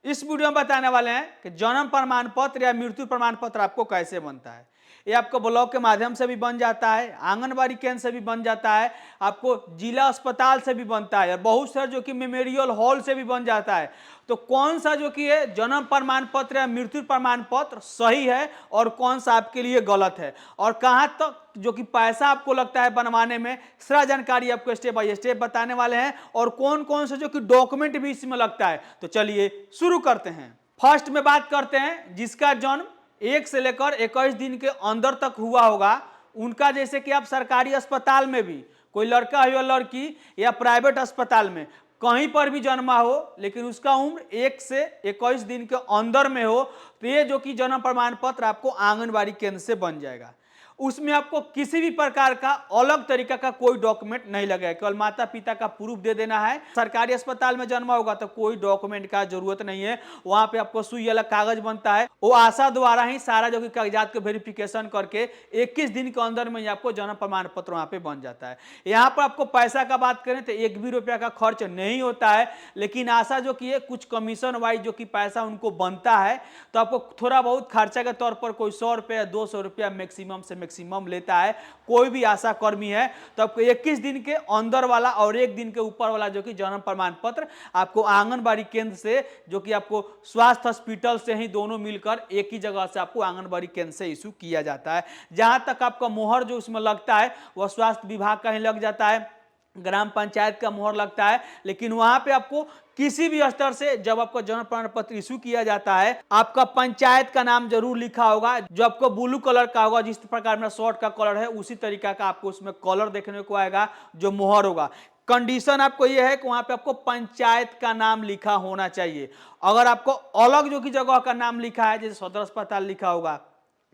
इस वीडियो में बताने वाले हैं कि जन्म प्रमाण पत्र या मृत्यु प्रमाण पत्र आपको कैसे बनता है। ये आपको ब्लॉक के माध्यम से भी बन जाता है, आंगनबाड़ी केंद्र से भी बन जाता है, आपको जिला अस्पताल से भी बनता है और बहुत सारे जो कि मेमोरियल हॉल से भी बन जाता है। तो कौन सा जो कि है जन्म प्रमाण पत्र या मृत्यु प्रमाण पत्र सही है और कौन सा आपके लिए गलत है और कहां तक जो कि पैसा आपको लगता है बनवाने में, सारा जानकारी आपको स्टेप बाय स्टेप बताने वाले हैं और कौन कौन से जो कि डॉक्यूमेंट भी इसमें लगता है। तो चलिए शुरू करते हैं। फर्स्ट में बात करते हैं जिसका जन्म 1 से लेकर 21 दिन के अंदर तक हुआ होगा उनका, जैसे कि आप सरकारी अस्पताल में भी कोई लड़का हो या लड़की या प्राइवेट अस्पताल में कहीं पर भी जन्मा हो लेकिन उसका उम्र 1 से 21 दिन के अंदर में हो तो ये जो कि जन्म प्रमाण पत्र आपको आंगनबाड़ी केंद्र से बन जाएगा। उसमें आपको किसी भी प्रकार का अलग तरीका का कोई डॉक्यूमेंट नहीं लगेगा, केवल माता पिता का प्रूफ दे देना है। सरकारी अस्पताल में जन्मा होगा तो कोई डॉक्यूमेंट का जरूरत नहीं है, वहां पे आपको सुई वाला कागज बनता है, वो आशा द्वारा ही सारा जो कि कागजात को वेरिफिकेशन करके 21 दिन के अंदर में आपको जन्म प्रमाण पत्र वहां पे बन जाता है। यहाँ पर आपको पैसा का बात करें तो 1 भी रुपया का खर्च नहीं होता है, लेकिन आशा जो कि है कुछ कमीशन वाइज जो कि पैसा उनको बनता है तो आपको थोड़ा बहुत खर्चा के तौर पर कोई 100 रुपया 200 रुपया मैक्सिमम से मैक्सिमम लेता है। कोई भी आशा कर्मी है तो आपको 21 दिन के अंदर वाला और 1 दिन के ऊपर वाला जो कि जन्म प्रमाण पत्र आपको आंगनबाड़ी केंद्र से, जो कि आपको स्वास्थ्य हॉस्पिटल से ही दोनों मिलकर एक ही जगह से आपको आंगनबाड़ी केंद्र से इशू किया जाता है। जहां तक आपका मोहर जो उसमें लगता है वह स्वास्थ्य विभाग का ही लग जाता है, ग्राम पंचायत का मोहर लगता है, लेकिन वहां पे आपको किसी भी स्तर से जब आपको जन्म प्रमाण पत्र इशू किया जाता है आपका पंचायत का नाम जरूर लिखा होगा, जो आपको ब्लू कलर का होगा, जिस प्रकार मेरा शर्ट का कलर है उसी तरीका का आपको उसमें कलर देखने को आएगा जो मोहर होगा। कंडीशन आपको यह है कि वहां पे आपको पंचायत का नाम लिखा होना चाहिए। अगर आपको अलग जो कि जगह का नाम लिखा है, जैसे सदर अस्पताल लिखा होगा,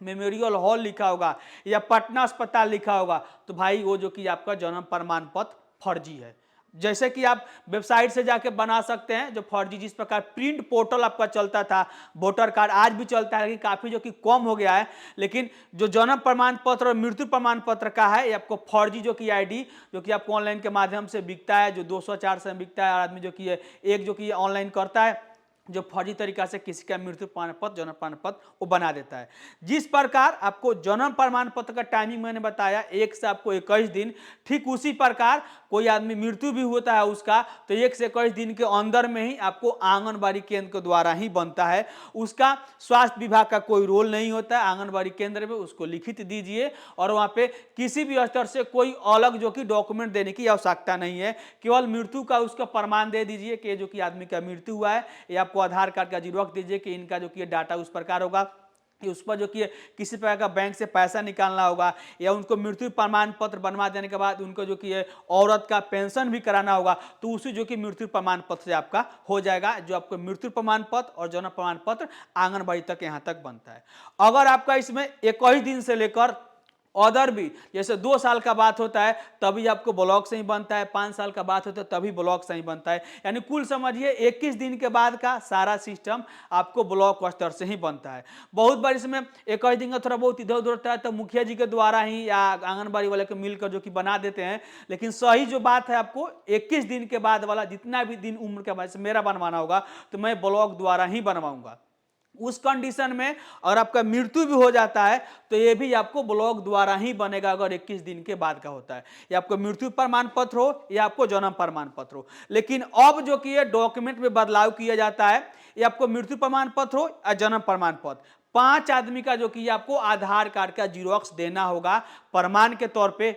मेमोरियल हॉल लिखा होगा या पटना अस्पताल लिखा होगा, तो भाई वो जो कि आपका जन्म प्रमाण पत्र फर्जी है। जैसे कि आप वेबसाइट से जाके बना सकते हैं जो फर्जी, जिस प्रकार प्रिंट पोर्टल आपका चलता था, वोटर कार्ड आज भी चलता है लेकिन काफी जो कि कम हो गया है, लेकिन जो जन्म प्रमाण पत्र और मृत्यु प्रमाण पत्र का है ये आपको फर्जी जो कि आईडी जो कि आपको ऑनलाइन के माध्यम से बिकता है, जो 204 से बिकता है, आदमी जो कि एक जो कि ऑनलाइन करता है जो फर्जी तरीका से किसी का मृत्यु प्रमाण पत्र जन्म प्रमाण पत्र वो बना देता है। जिस प्रकार आपको जन्म प्रमाण पत्र का टाइमिंग मैंने बताया 1 से आपको 21 दिन, ठीक उसी प्रकार कोई आदमी मृत्यु भी होता है उसका तो 1 से 21 दिन के अंदर में ही आपको आंगनबाड़ी केंद्र के द्वारा ही बनता है। उसका स्वास्थ्य विभाग का कोई रोल नहीं होता है, आंगनबाड़ी केंद्र में उसको लिखित दीजिए और वहां पे किसी भी स्तर से कोई अलग जो कि डॉक्यूमेंट देने की आवश्यकता नहीं है, केवल मृत्यु का उसका प्रमाण दे दीजिए कि जो कि आदमी का मृत्यु हुआ है, या आपको आधार कार्ड का जीरोक्स दीजिए कि इनका जो कि डाटा उस प्रकार होगा, उस पर जो कि किसी प्रकार का बैंक से पैसा निकालना होगा, या उनको मृत्यु प्रमाण पत्र बनवा देने के बाद उनको जो कि औरत का पेंशन भी कराना होगा तो उसी जो कि मृत्यु प्रमाण पत्र से आपका हो जाएगा। जो आपको मृत्यु प्रमाण पत्र और जन्म प्रमाण पत्र आंगनबाड़ी तक यहां तक बनता है। अगर आपका इसमें 21 दिन से लेकर अदर भी, जैसे 2 साल का बात होता है तभी आपको ब्लॉक से ही बनता है, 5 साल का बात होता है तभी ब्लॉक से ही बनता है, यानी कुल समझिए 21 दिन के बाद का सारा सिस्टम आपको ब्लॉक स्तर से ही बनता है। बहुत बार इसमें 21 दिन का थोड़ा बहुत इधर उधर होता है तो मुखिया जी के द्वारा ही या आंगनबाड़ी वाले को मिलकर जो कि बना देते हैं, लेकिन सही जो बात है आपको 21 दिन के बाद वाला जितना भी दिन उम्र के बाद से मेरा बनवाना होगा तो मैं ब्लॉक द्वारा ही बनवाऊंगा। उस कंडीशन में अगर आपका मृत्यु भी हो जाता है तो ये भी आपको ब्लॉक द्वारा ही बनेगा अगर 21 दिन के बाद का होता है, या आपको मृत्यु प्रमाण पत्र हो या आपको जन्म प्रमाण पत्र हो। लेकिन अब जो कि ये डॉक्यूमेंट में बदलाव किया जाता है, ये आपको मृत्यु प्रमाण पत्र हो या जन्म प्रमाण पत्र, 5 आदमी का जो कि आपको आधार कार्ड का जीरोक्स देना होगा प्रमाण के तौर पे।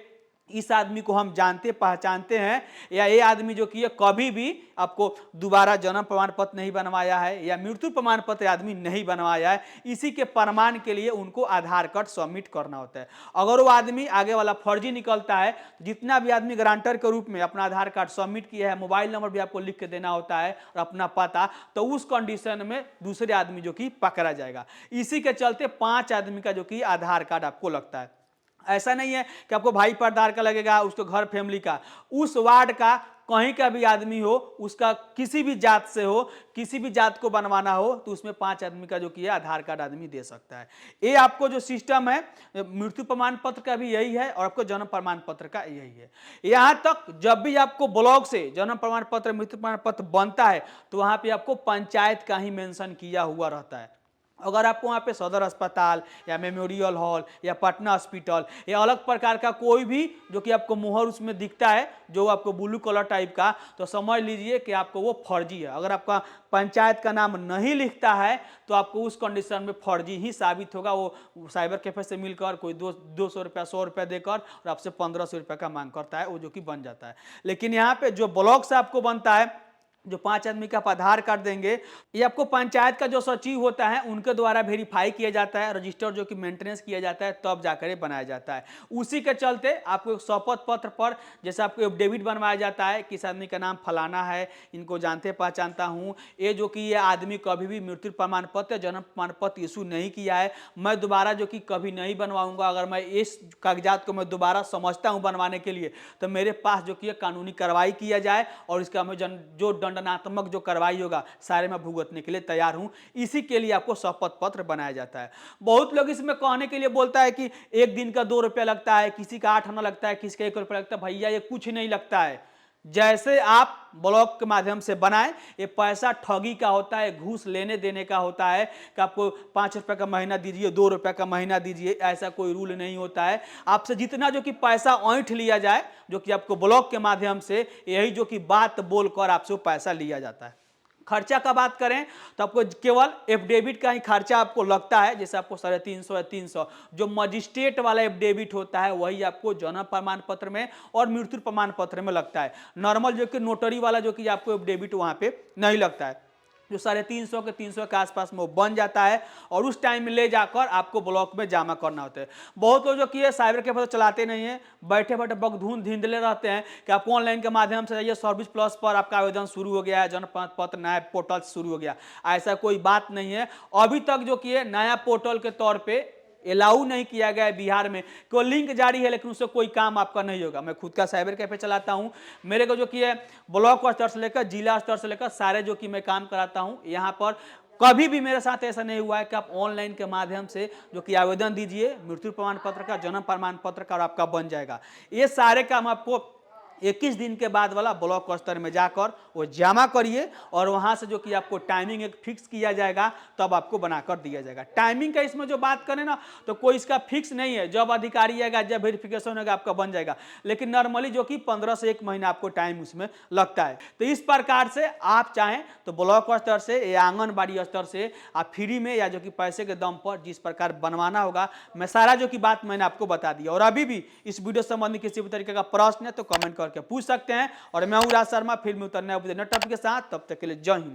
इस आदमी को हम जानते पहचानते हैं, या ये आदमी जो कि कभी भी आपको दोबारा जन्म प्रमाण पत्र नहीं बनवाया है या मृत्यु प्रमाण पत्र आदमी नहीं बनवाया है, इसी के प्रमाण के लिए उनको आधार कार्ड सबमिट करना होता है। अगर वो आदमी आगे वाला फर्जी निकलता है, जितना भी आदमी गारंटर के रूप में अपना आधार कार्ड सबमिट किया है, मोबाइल नंबर भी आपको लिख के देना होता है और अपना पता, तो उस कंडीशन में दूसरे आदमी जो कि पकड़ा जाएगा। इसी के चलते 5 आदमी का जो कि आधार कार्ड आपको लगता है। ऐसा नहीं है कि आपको भाई पर आधार कार्ड लगेगा, उसको घर फैमिली का, उस वार्ड का कहीं का भी आदमी हो, उसका किसी भी जात से हो, किसी भी जात को बनवाना हो तो उसमें 5 आदमी का जो कि है आधार कार्ड आदमी दे सकता है। ये आपको जो सिस्टम है मृत्यु प्रमाण पत्र का भी यही है और आपको जन्म प्रमाण पत्र का यही है। यहां तक जब भी आपको ब्लॉक से जन्म प्रमाण पत्र मृत्यु प्रमाण पत्र बनता है तो वहां पे आपको पंचायत का ही मेंशन किया हुआ रहता है। अगर आपको वहाँ पे सदर अस्पताल या मेमोरियल हॉल या पटना हॉस्पिटल या अलग प्रकार का कोई भी जो कि आपको मोहर उसमें दिखता है जो आपको ब्लू कलर टाइप का, तो समझ लीजिए कि आपको वो फर्जी है। अगर आपका पंचायत का नाम नहीं लिखता है तो आपको उस कंडीशन में फर्जी ही साबित होगा। वो साइबर कैफे से मिलकर कोई 200 रुपया 100 रुपया देकर और आपसे 1500 रुपये का मांग करता है, वो जो कि बन जाता है। लेकिन यहाँ पे जो ब्लॉक से आपको बनता है, जो 5 आदमी का आप आधार कार्ड देंगे, ये आपको पंचायत का जो सचिव होता है उनके द्वारा वेरीफाई किया जाता है, रजिस्टर जो कि मेंटेनेंस किया जाता है, तब जाकर बनाया जाता है। उसी के चलते आपको एक शपथ पत्र पर जैसे आपको एफिडेविट बनवाया जाता है कि इस आदमी का नाम फलाना है, इनको जानते पहचानता हूँ, ये जो कि ये आदमी कभी भी मृत्यु प्रमाण पत्र जन्म प्रमाण पत्र इशू नहीं किया है, मैं दोबारा जो कि कभी नहीं बनवाऊंगा। अगर मैं इस कागजात को मैं दोबारा समझता हूँ बनवाने के लिए तो मेरे पास जो कि कानूनी कार्रवाई किया जाए और इसका मैं जो दंडात्मक जो कार्रवाई होगा सारे मैं भुगतने के लिए तैयार हूं। इसी के लिए आपको शपथ पत्र बनाया जाता है। बहुत लोग इसमें कहने के लिए बोलता है कि एक दिन का 2 रुपया लगता है, किसी का 8 आना लगता है, किसी का 1 रुपया लगता है। भैया ये कुछ नहीं लगता है। जैसे आप ब्लॉक के माध्यम से बनाए, ये पैसा ठगी का होता है, घूस लेने देने का होता है कि आपको 5 रुपये का महीना दीजिए, 2 रुपये का महीना दीजिए, ऐसा कोई रूल नहीं होता है। आपसे जितना जो कि पैसा ऐंठ लिया जाए जो कि आपको ब्लॉक के माध्यम से, यही जो कि बात बोलकर आपसे वो पैसा लिया जाता है। खर्चा का बात करें तो आपको केवल एफिडेविट का ही खर्चा आपको लगता है, जैसे आपको 350 या 300 जो मजिस्ट्रेट वाला एफिडेविट होता है वही आपको जन्म प्रमाण पत्र में और मृत्यु प्रमाण पत्र में लगता है। नॉर्मल जो कि नोटरी वाला जो कि आपको एफिडेविट वहां पे नहीं लगता है। जो 350 के आसपास में वो बन जाता है और उस टाइम में ले जाकर आपको ब्लॉक में जमा करना होता है। बहुत लोग जो कि साइबर कैफे चलाते नहीं है, बैठे बैठे बगधून धींधले रहते हैं कि आप ऑनलाइन के माध्यम से जाइए, सर्विस प्लस पर आपका आवेदन शुरू हो गया है, जन्म प्रमाण पत्र नया पोर्टल शुरू हो गया। ऐसा कोई बात नहीं है। अभी तक जो कि नया पोर्टल के तौर पर अलाउ नहीं किया गया है बिहार में। कोई लिंक जारी है लेकिन उससे कोई काम आपका नहीं होगा। मैं खुद का साइबर कैफे चलाता हूं, मेरे को जो कि है ब्लॉक स्तर से लेकर जिला स्तर से लेकर सारे जो कि मैं काम कराता हूं, यहां पर कभी भी मेरे साथ ऐसा नहीं हुआ है कि आप ऑनलाइन के माध्यम से जो कि आवेदन दीजिए मृत्यु प्रमाण पत्र का, जन्म प्रमाण पत्र का और आपका बन जाएगा। ये सारे काम आपको 21 दिन के बाद वाला ब्लॉक स्तर में जाकर वो जमा करिए और वहां से जो कि आपको टाइमिंग एक फिक्स किया जाएगा तब आपको बनाकर दिया जाएगा। टाइमिंग का इसमें जो बात करें ना तो कोई इसका फिक्स नहीं है, जब अधिकारी आएगा जब वेरिफिकेशन होगा आपका बन जाएगा। लेकिन नॉर्मली जो कि 15 से 1 महीना आपको टाइम उसमें लगता है। तो इस प्रकार से आप चाहें तो ब्लॉक स्तर से या आंगनबाड़ी स्तर से आप फ्री में या जो कि पैसे के दम पर जिस प्रकार बनवाना होगा, मैं सारा जो कि बात मैंने आपको बता दी। और अभी भी इस वीडियो संबंधी किसी भी तरीके का प्रश्न है तो कमेंट करके पूछ सकते हैं। और मैं हूं राज शर्मा, फिर में उतरने टॉपिक के साथ। तब तक के लिए जय हिंद।